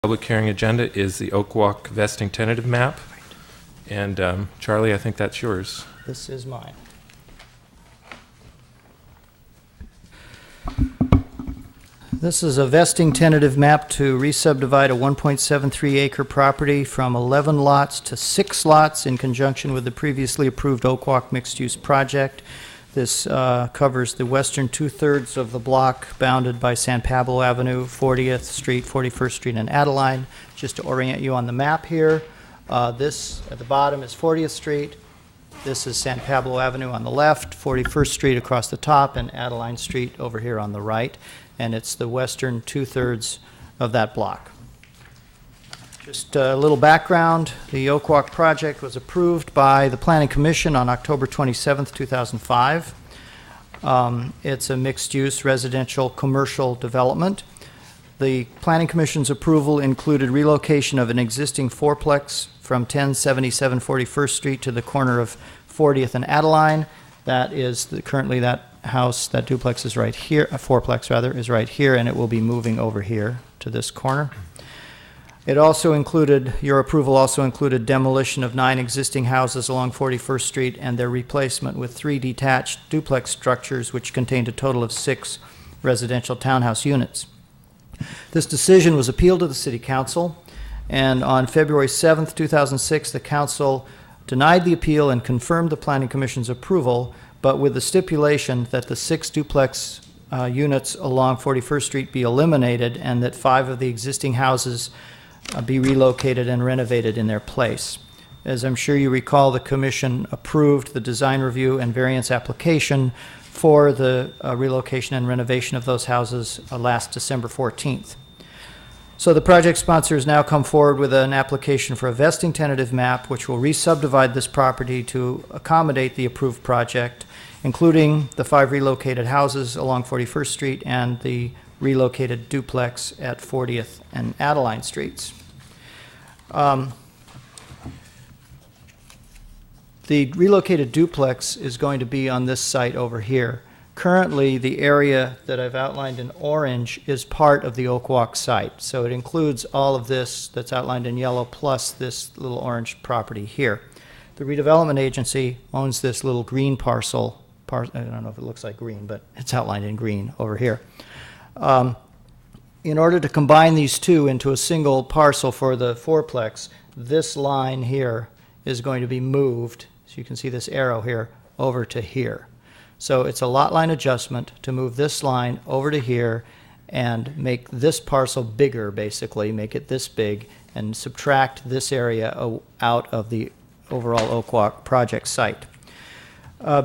Public hearing agenda is the Oak Walk Vesting Tentative Map. And Charlie, I think that's yours. This is mine. This is a vesting tentative map to resubdivide a 1.73 acre property from 11 lots to 6 lots in conjunction with the previously approved Oak Walk mixed-use project. This covers the western two-thirds of the block bounded by San Pablo Avenue, 40th Street, 41st Street, and Adeline. Just to orient you on the map here, this at the bottom is 40th Street. This is San Pablo Avenue on the left, 41st Street across the top, and Adeline Street over here on the right. And it's the western two-thirds of that block. Just a little background. The Oak Walk project was approved by the Planning Commission on October 27th, 2005. It's a mixed-use residential commercial development. The Planning Commission's approval included relocation of an existing fourplex from 1077 41st Street to the corner of 40th and Adeline. That is currently that house, that duplex is right here, a fourplex rather, is right here, and it will be moving over here to this corner. It also included, your approval also included demolition of 9 existing houses along 41st Street and their replacement with 3 detached duplex structures which contained a total of 6 residential townhouse units. This decision was appealed to the City Council, and on February 7th, 2006, the Council denied the appeal and confirmed the Planning Commission's approval, but with the stipulation that the 6 duplex units along 41st Street be eliminated and that 5 of the existing houses be relocated and renovated in their place. As I'm sure you recall, the Commission approved the design review and variance application for the relocation and renovation of those houses last December 14th. So the project sponsor has now come forward with an application for a vesting tentative map which will re-subdivide this property to accommodate the approved project, including the 5 relocated houses along 41st Street and the relocated duplex at 40th and Adeline Streets. The relocated duplex is going to be on this site over here. Currently, the area that I've outlined in orange is part of the Oak Walk site. So it includes all of this that's outlined in yellow plus this little orange property here. The redevelopment agency owns this little green parcel. I don't know if it looks like green, but it's outlined in green over here. In order to combine these two into a single parcel for the fourplex, this line here is going to be moved, so you can see this arrow here, over to here. So it's a lot line adjustment to move this line over to here and make this parcel bigger, basically, make it this big, and subtract this area out of the overall Oak Walk project site.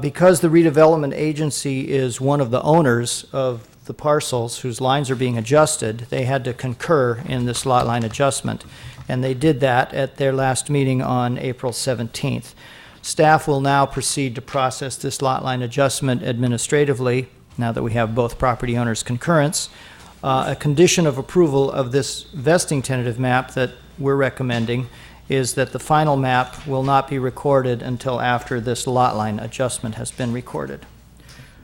Because the redevelopment agency is one of the owners of the parcels whose lines are being adjusted, they had to concur in this lot line adjustment, and they did that at their last meeting on April 17th. Staff will now proceed to process this lot line adjustment administratively, now that we have both property owners' concurrence. A condition of approval of this vesting tentative map that we're recommending is that the final map will not be recorded until after this lot line adjustment has been recorded.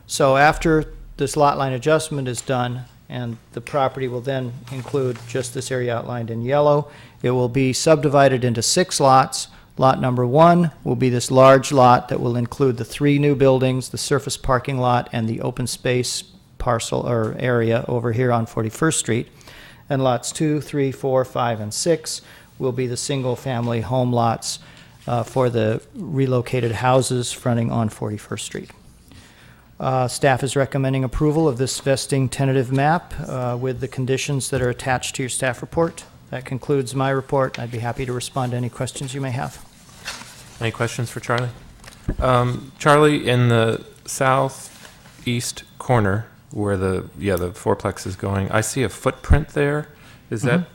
So after this lot line adjustment is done, and the property will then include just this area outlined in yellow, it will be subdivided into 6 lots. Lot number 1 will be this large lot that will include the 3 new buildings, the surface parking lot, and the open space parcel or area over here on 41st Street. And lots 2, 3, 4, 5, and 6 will be the single-family home lots for the relocated houses fronting on 41st Street. Staff is recommending approval of this vesting tentative map with the conditions that are attached to your staff report. That concludes my report. I'd be happy to respond to any questions you may have. Any questions for Charlie? Charlie, in the southeast corner where the fourplex is going, I see a footprint there. Is that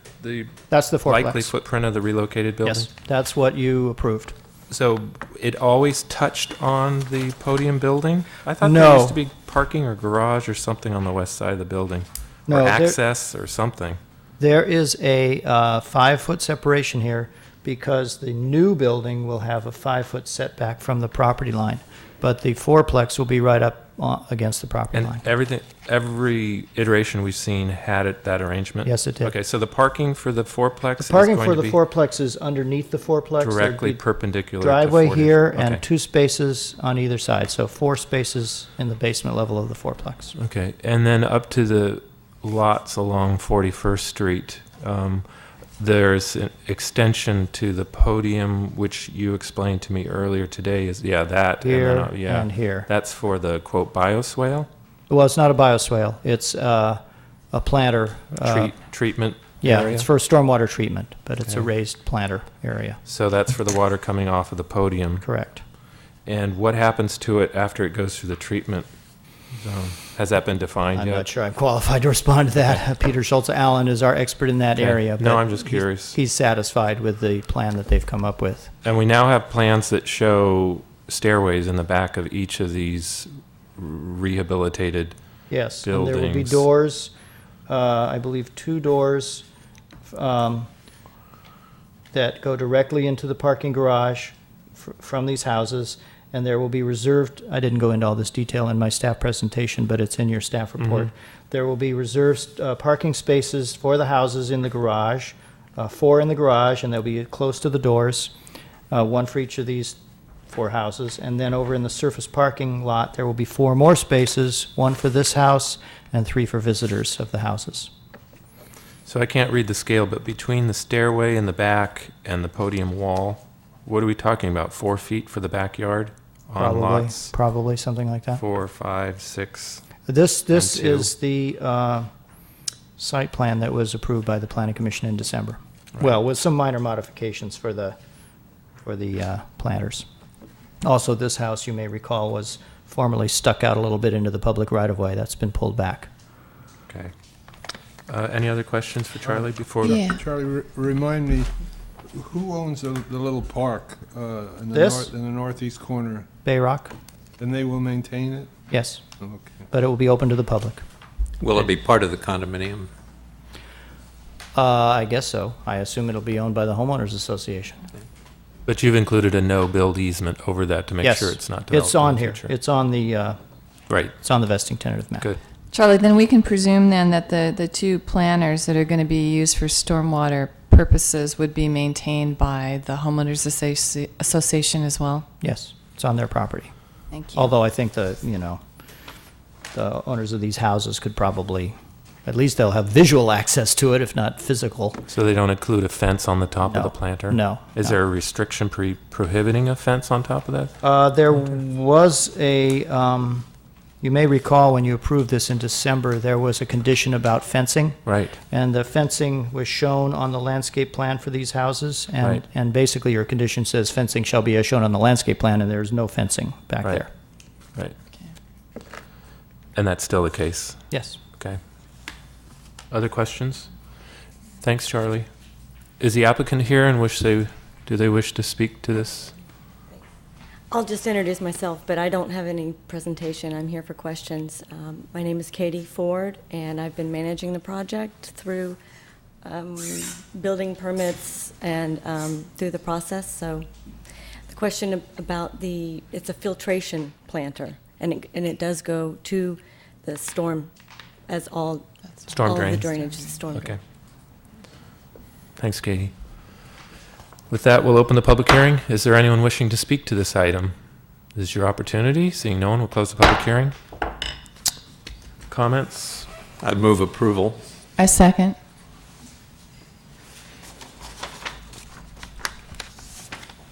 that's the fourplex. Likely footprint of the relocated building? Yes, that's what you approved. So it always touched on the podium building? I thought No. there used to be parking or garage or something on the west side of the building. No, or access or something. There is a 5-foot separation here because the new building will have a 5-foot setback from the property line. But the fourplex will be right up against the property line. And every iteration we've seen had that arrangement? Yes, it did. Okay, so the parking for the fourplex is The parking going for to the be fourplex is underneath the fourplex. There'd directly be perpendicular to driveway 40. here Okay. and 2 spaces on either side, so 4 spaces in the basement level of the fourplex. Okay, and then up to the lots along 41st Street, there's an extension to the podium, which you explained to me earlier today, is, that. Here and then, and here. That's for the, quote, bioswale? Well, it's not a bioswale. It's a planter. Treatment Yeah, area? it's for stormwater treatment, but it's a Okay. raised planter area. So that's for the water coming off of the podium. Correct. And what happens to it after it goes through the treatment zone? Has that been defined I'm yet? not sure I'm qualified to respond to that. Peter Schultz-Allen is our expert in that Okay. area. No, but I'm just curious. He's satisfied with the plan that they've come up with. And we now have plans that show stairways in the back of each of these rehabilitated. Yes, and there will be Buildings. doors, I believe 2 doors that go directly into the parking garage from these houses, and there will be reserved, I didn't go into all this detail in my staff presentation, but it's in your staff report. There will be reserved parking spaces for the houses in the garage, 4 in the garage, and they'll be close to the doors, 1 for each of these 4 houses. And then over in the surface parking lot, there will be 4 more spaces, 1 for this house and 3 for visitors of the houses. So I can't read the scale, but between the stairway in the back and the podium wall, what are we talking about? 4 feet for the backyard on lots? Probably something like that. 4, 5, 6. This and 2. is the site plan that was approved by the Planning Commission in December. Well, with some minor modifications for the planters. Also, this house, you may recall, was formerly stuck out a little bit into the public right-of-way. That's been pulled back. Okay. Any other questions for Charlie before? Yeah. Charlie, remind me, who owns the little park in the This? in the northeast corner? Bayrock? And they will maintain it? Yes, Okay. but it will be open to the public. Will it be part of the condominium? I guess so. I assume it'll be owned by the homeowners association. But you've included a no-build easement over that to make Yes. sure it's not developed It's on in the here. future. It's on the Right, vesting tentative map. good. Charlie, then we can presume then that the 2 planters that are going to be used for stormwater purposes would be maintained by the homeowners association as well? Yes, it's on their property. Thank you. Although I think the owners of these houses could probably, at least they'll have visual access to it, if not physical. So they don't include a fence on the top of No. the planter? No, Is no. there a restriction prohibiting a fence on top of that? There was you may recall when you approved this in December, there was a condition about fencing. Right, And the fencing was shown on the landscape plan for these houses. Right. And basically your condition says fencing shall be as shown on the landscape plan, and there's no fencing back Right. there. right. And that's still the case? Yes. Okay. Other questions? Thanks, Charlie. Is the applicant here and do they wish to speak to this? I'll just introduce myself, but I don't have any presentation. I'm here for questions. My name is Katie Ford, and I've been managing the project through building permits and through the process. So the question about it's a filtration planter, and it does go to the storm as all Storm drain? of the drainage is storm Okay. drain. Thanks, Katie. With that, we'll open the public hearing. Is there anyone wishing to speak to this item? This is your opportunity. Seeing no one, we'll close the public hearing. Comments? I'd move approval. I second.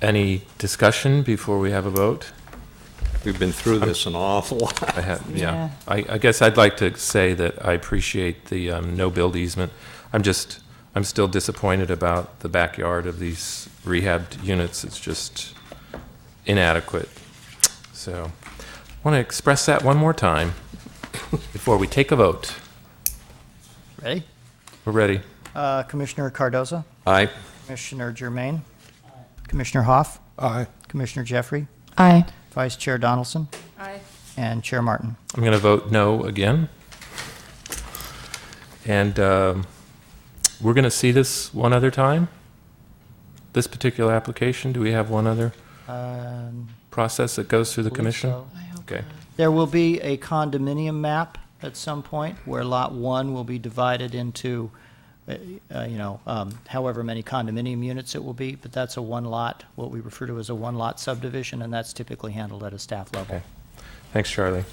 Any discussion before we have a vote? We've been through this an awful lot. I have, Yeah. yeah. I guess I'd like to say that I appreciate the no-build easement. I'm still disappointed about the backyard of these rehabbed units. It's just inadequate. So I want to express that one more time before we take a vote. Ready? We're ready. Commissioner Cardoza, Aye. Commissioner Germain, Commissioner Hoff, Aye. Commissioner Jeffrey, Aye. Vice Chair Donaldson, Aye. and Chair Martin. I'm going to vote no again. And we're going to see this one other time? This particular application? Do we have one other process that goes through the Believe commission? so. I hope Okay. not. There will be a condominium map at some point where Lot 1 will be divided into, however many condominium units it will be, but that's a one-lot, what we refer to as a one-lot subdivision, and that's typically handled at a staff level. Okay. Thanks, Charlie.